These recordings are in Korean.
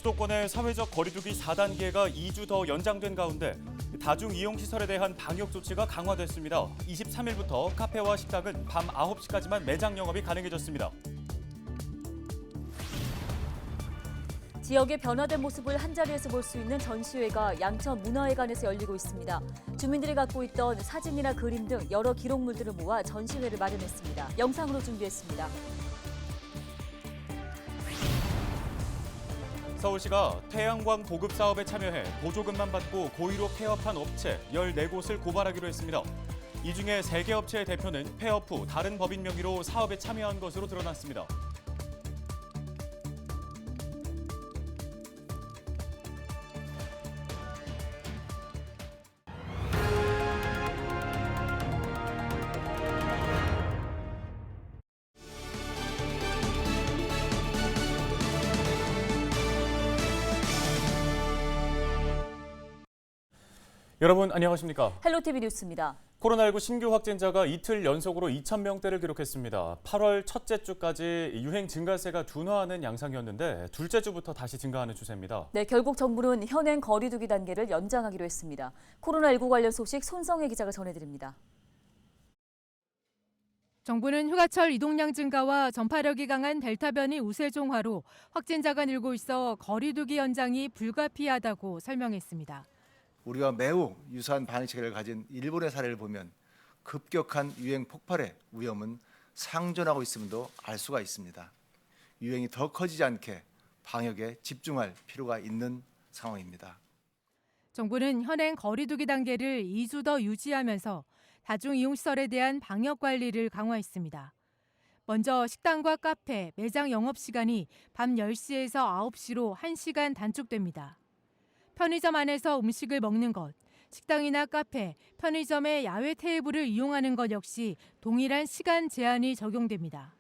수도권의 사회적 거리두기 4단계가 2주 더 연장된 가운데 다중이용시설에 대한 방역 조치가 강화됐습니다. 23일부터 카페와 식당은 밤 9시까지만 매장 영업이 가능해졌습니다. 지역의 변화된 모습을 한자리에서 볼 수 있는 전시회가 양천 문화회관에서 열리고 있습니다. 주민들이 갖고 있던 사진이나 그림 등 여러 기록물들을 모아 전시회를 마련했습니다. 영상으로 준비했습니다. 서울시가 태양광 보급 사업에 참여해 보조금만 받고 고의로 폐업한 업체 14곳을 고발하기로 했습니다. 이 중에 3개 업체의 대표는 폐업 후 다른 법인 명의로 사업에 참여한 것으로 드러났습니다. 여러분 안녕하십니까? 헬로티비 뉴스입니다. 코로나19 신규 확진자가 이틀 연속으로 2,000명대를 기록했습니다. 8월 첫째 주까지 유행 증가세가 둔화하는 양상이었는데 둘째 주부터 다시 증가하는 추세입니다. 네, 결국 정부는 현행 거리두기 단계를 연장하기로 했습니다. 코로나19 관련 소식 손성혜 기자가 전해드립니다. 정부는 휴가철 이동량 증가와 전파력이 강한 델타 변이 우세 종화로 확진자가 늘고 있어 거리두기 연장이 불가피하다고 설명했습니다. 우리가 매우 유사한 방역 체계를 가진 일본의 사례를 보면 급격한 유행 폭발의 위험은 상존하고 있음도 알 수가 있습니다. 유행이 더 커지지 않게 방역에 집중할 필요가 있는 상황입니다. 정부는 현행 거리두기 단계를 2주 더 유지하면서 다중이용시설에 대한 방역 관리를 강화했습니다. 먼저 식당과 카페, 매장 영업시간이 밤 10시에서 9시로 1시간 단축됩니다. 편의점 안에서 음식을 먹는 것, 식당이나 카페, 편의점의 야외 테이블을 이용하는 것 역시 동일한 시간 제한이 적용됩니다.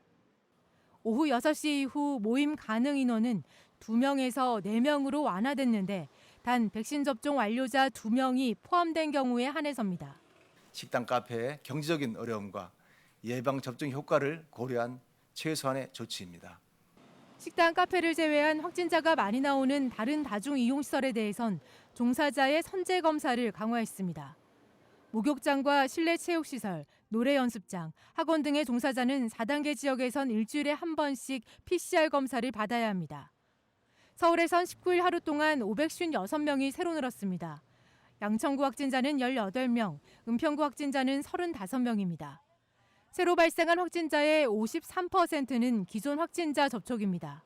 오후 6시 이후 모임 가능 인원은 2명에서 4명으로 완화됐는데 단 백신 접종 완료자 2명이 포함된 경우에 한해서입니다. 식당, 카페의 경제적인 어려움과 예방 접종 효과를 고려한 최소한의 조치입니다. 식당, 카페를 제외한 확진자가 많이 나오는 다른 다중이용시설에 대해선 종사자의 선제 검사를 강화했습니다. 목욕장과 실내 체육시설, 노래 연습장, 학원 등의 종사자는 4단계 지역에선 일주일에 한 번씩 PCR 검사를 받아야 합니다. 서울에선 19일 하루 동안 556명이 새로 늘었습니다. 양천구 확진자는 18명, 은평구 확진자는 35명입니다. 새로 발생한 확진자의 53%는 기존 확진자 접촉입니다.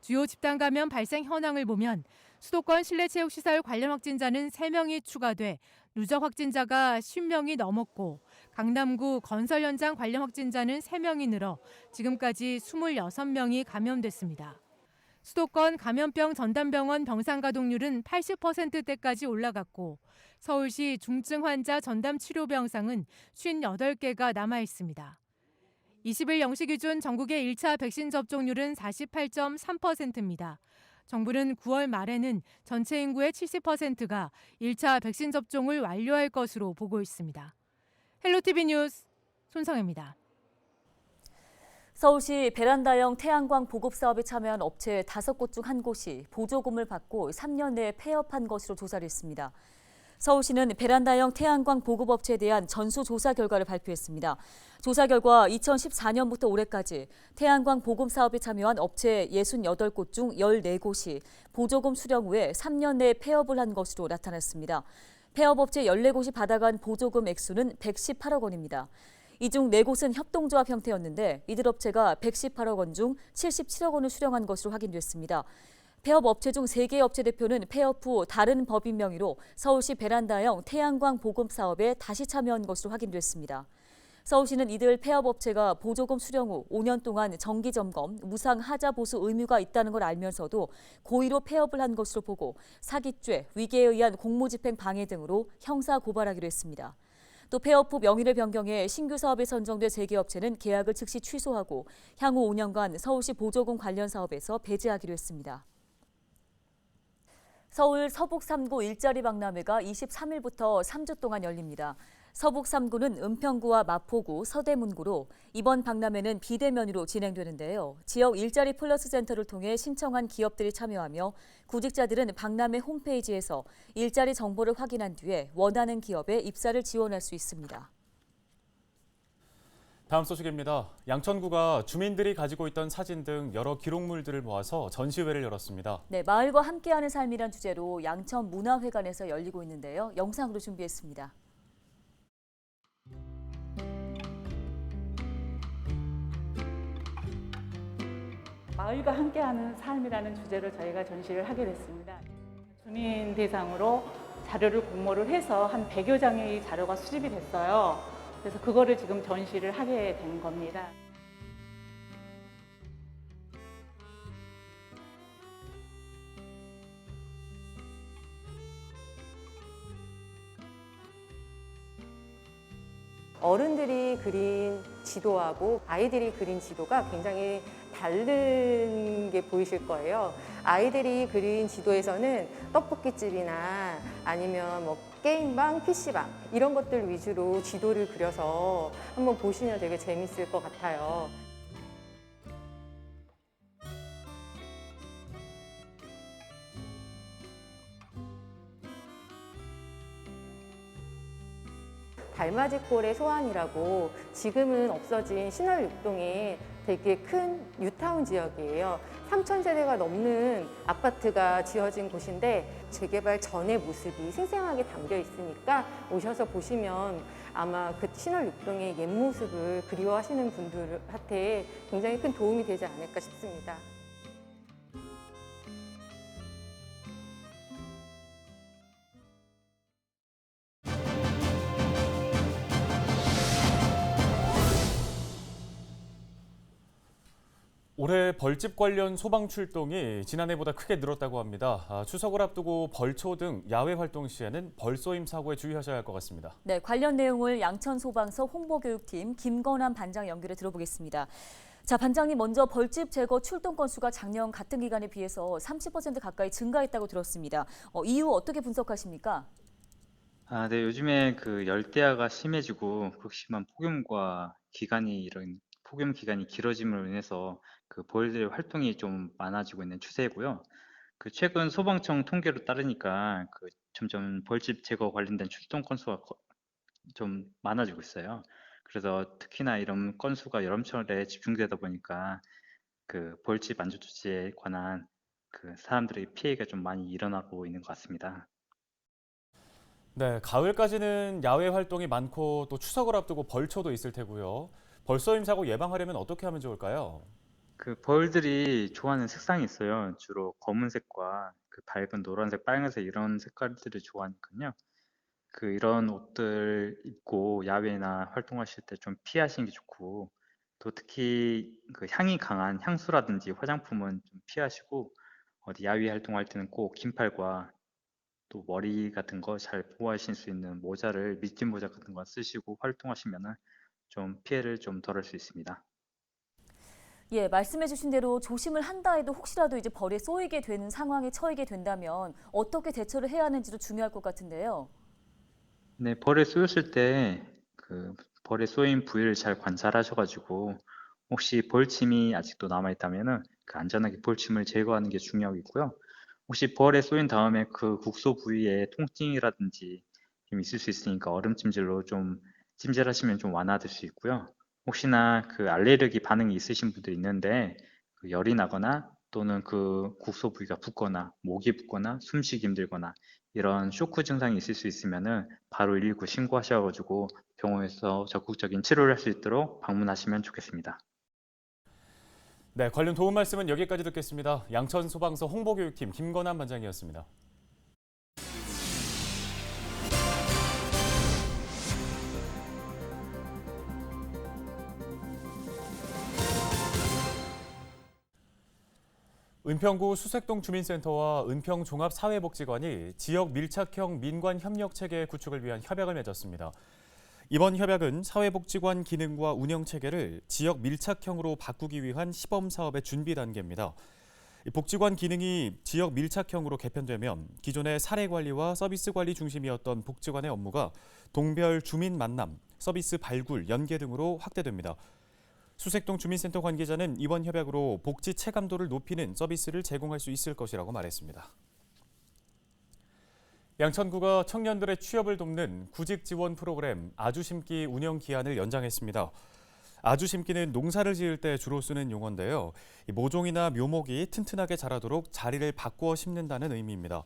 주요 집단 감염 발생 현황을 보면 수도권 실내체육시설 관련 확진자는 3명이 추가돼 누적 확진자가 10명이 넘었고 강남구 건설 현장 관련 확진자는 3명이 늘어 지금까지 26명이 감염됐습니다. 수도권 감염병 전담병원 병상 가동률은 80%대까지 올라갔고 서울시 중증 환자 전담 치료 병상은 58개가 남아 있습니다. 20일 0시 기준 전국의 1차 백신 접종률은 48.3%입니다. 정부는 9월 말에는 전체 인구의 70%가 1차 백신 접종을 완료할 것으로 보고 있습니다. 헬로티비 뉴스 손성혜입니다. 서울시 베란다형 태양광 보급 사업에 참여한 업체 5곳 중 1곳이 보조금을 받고 3년 내에 폐업한 것으로 조사를 했습니다. 서울시는 베란다형 태양광 보급업체에 대한 전수조사 결과를 발표했습니다. 조사 결과 2014년부터 올해까지 태양광 보급 사업에 참여한 업체 68곳 중 14곳이 보조금 수령 후에 3년 내에 폐업을 한 것으로 나타났습니다. 폐업업체 14곳이 받아간 보조금 액수는 118억 원입니다. 이 중 4곳은 협동조합 형태였는데 이들 업체가 118억 원 중 77억 원을 수령한 것으로 확인됐습니다. 폐업 업체 중 3개 업체 대표는 폐업 후 다른 법인 명의로 서울시 베란다형 태양광 보급 사업에 다시 참여한 것으로 확인됐습니다. 서울시는 이들 폐업 업체가 보조금 수령 후 5년 동안 정기 점검, 무상 하자 보수 의무가 있다는 걸 알면서도 고의로 폐업을 한 것으로 보고 사기죄, 위계에 의한 공무집행 방해 등으로 형사 고발하기로 했습니다. 또 폐업 후 명의를 변경해 신규 사업에 선정된 3개 업체는 계약을 즉시 취소하고 향후 5년간 서울시 보조금 관련 사업에서 배제하기로 했습니다. 서울 서북 3구 일자리 박람회가 23일부터 3주 동안 열립니다. 서북 3구는 은평구와 마포구, 서대문구로 이번 박람회는 비대면으로 진행되는데요. 지역 일자리 플러스 센터를 통해 신청한 기업들이 참여하며 구직자들은 박람회 홈페이지에서 일자리 정보를 확인한 뒤에 원하는 기업에 입사를 지원할 수 있습니다. 다음 소식입니다. 양천구가 주민들이 가지고 있던 사진 등 여러 기록물들을 모아서 전시회를 열었습니다. 네, 마을과 함께하는 삶이란 주제로 양천 문화회관에서 열리고 있는데요. 영상으로 준비했습니다. 마을과 함께하는 삶이라는 주제로 저희가 전시를 하게 됐습니다. 주민 대상으로 자료를 공모를 해서 한 100여 장의 자료가 수집이 됐어요. 그래서 그거를 지금 전시를 하게 된 겁니다. 어른들이 그린 지도하고 아이들이 그린 지도가 굉장히 다른 게 보이실 거예요. 아이들이 그린 지도에서는 떡볶이집이나 아니면 뭐 게임방, PC방 이런 것들 위주로 지도를 그려서 한번 보시면 되게 재밌을 것 같아요. 달맞이골의 소환이라고 지금은 없어진 신월육동에 되게 큰 뉴타운 지역이에요. 3,000세대가 넘는 아파트가 지어진 곳인데 재개발 전의 모습이 생생하게 담겨 있으니까 오셔서 보시면 아마 그 신월육동의 옛 모습을 그리워하시는 분들한테 굉장히 큰 도움이 되지 않을까 싶습니다. 올해 벌집 관련 소방 출동이 지난해보다 크게 늘었다고 합니다. 추석을 앞두고 벌초 등 야외 활동 시에는 벌쏘임 사고에 주의하셔야 할 것 같습니다. 네, 관련 내용을 양천소방서 홍보교육팀 김건환 반장 연결해 들어보겠습니다. 자, 반장님 먼저 벌집 제거 출동 건수가 작년 같은 기간에 비해서 30% 가까이 증가했다고 들었습니다. 이유 어떻게 분석하십니까? 네, 요즘에 그 열대야가 심해지고 극심한 폭염 기간이 길어짐으로 인해서 그 벌들의 활동이 좀 많아지고 있는 추세고요. 그 최근 소방청 통계로 따르니까 그 점점 벌집 제거 관련된 출동 건수가 좀 많아지고 있어요. 그래서 특히나 이런 건수가 여름철에 집중되다 보니까 그 벌집 안전 조치에 관한 그 사람들의 피해가 좀 많이 일어나고 있는 것 같습니다. 네, 가을까지는 야외 활동이 많고 또 추석을 앞두고 벌초도 있을 테고요. 벌쏘임 사고 예방하려면 어떻게 하면 좋을까요? 그 벌들이 좋아하는 색상이 있어요. 주로 검은색과 그 밝은 노란색, 빨간색 이런 색깔들을 좋아하니까요. 그 이런 옷들 입고 야외나 활동하실 때 좀 피하시는 게 좋고, 또 특히 그 향이 강한 향수라든지 화장품은 좀 피하시고, 어디 야외 활동할 때는 꼭 긴팔과 또 머리 같은 거 잘 보호하실 수 있는 모자를 밀짚 모자 같은 거 쓰시고 활동하시면은 좀 피해를 좀 덜할 수 있습니다. 예, 말씀해 주신 대로 조심을 한다 해도 혹시라도 이제 벌에 쏘이게 되는 상황에 처하게 된다면 어떻게 대처를 해야 하는지도 중요할 것 같은데요. 네, 벌에 쏘였을 때 그 벌에 쏘인 부위를 잘 관찰하셔가지고 혹시 벌침이 아직도 남아있다면은 그 안전하게 벌침을 제거하는 게 중요하겠고요. 혹시 벌에 쏘인 다음에 그 국소 부위에 통증이라든지 좀 있을 수 있으니까 얼음찜질로 좀 찜질하시면 좀 완화될 수 있고요. 혹시나 그 알레르기 반응이 있으신 분들이 있는데 그 열이 나거나 또는 그 국소 부위가 붓거나 목이 붓거나 숨쉬기 힘들거나 이런 쇼크 증상이 있을 수 있으면은 바로 119 신고하셔가지고 병원에서 적극적인 치료를 할 수 있도록 방문하시면 좋겠습니다. 네, 관련 도움 말씀은 여기까지 듣겠습니다. 양천소방서 홍보교육팀 김건환 반장이었습니다. 은평구 수색동 주민센터와 은평종합사회복지관이 지역 밀착형 민관협력체계 구축을 위한 협약을 맺었습니다. 이번 협약은 사회복지관 기능과 운영 체계를 지역 밀착형으로 바꾸기 위한 시범사업의 준비 단계입니다. 이 복지관 기능이 지역 밀착형으로 개편되면 기존의 사례 관리와 서비스 관리 중심이었던 복지관의 업무가 동별 주민 만남, 서비스 발굴, 연계 등으로 확대됩니다. 수색동 주민센터 관계자는 이번 협약으로 복지 체감도를 높이는 서비스를 제공할 수 있을 것이라고 말했습니다. 양천구가 청년들의 취업을 돕는 구직 지원 프로그램 아주심기 운영 기한을 연장했습니다. 아주심기는 농사를 지을 때 주로 쓰는 용어인데요. 모종이나 묘목이 튼튼하게 자라도록 자리를 바꾸어 심는다는 의미입니다.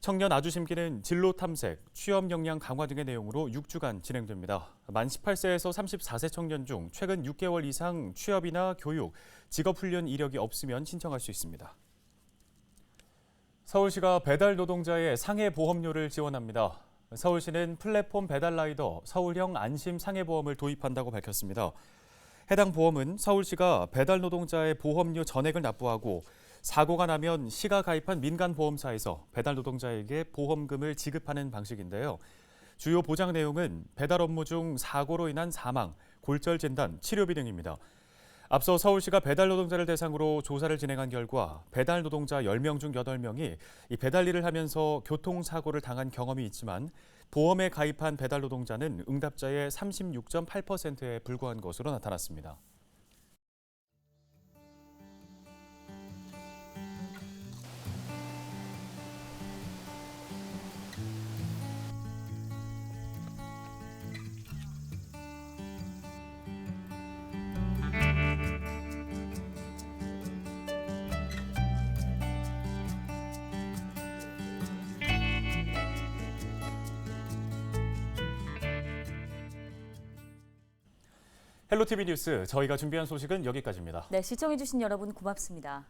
청년 아주심기는 진로 탐색, 취업 역량 강화 등의 내용으로 6주간 진행됩니다. 만 18세에서 34세 청년 중 최근 6개월 이상 취업이나 교육, 직업훈련 이력이 없으면 신청할 수 있습니다. 서울시가 배달 노동자의 상해 보험료를 지원합니다. 서울시는 플랫폼 배달 라이더 서울형 안심 상해보험을 도입한다고 밝혔습니다. 해당 보험은 서울시가 배달 노동자의 보험료 전액을 납부하고 사고가 나면 시가 가입한 민간 보험사에서 배달 노동자에게 보험금을 지급하는 방식인데요. 주요 보장 내용은 배달 업무 중 사고로 인한 사망, 골절 진단, 치료비 등입니다. 앞서 서울시가 배달 노동자를 대상으로 조사를 진행한 결과 배달 노동자 10명 중 8명이 이 배달 일을 하면서 교통사고를 당한 경험이 있지만 보험에 가입한 배달 노동자는 응답자의 36.8%에 불과한 것으로 나타났습니다. 헬로티비 뉴스, 저희가 준비한 소식은 여기까지입니다. 네, 시청해주신 여러분 고맙습니다.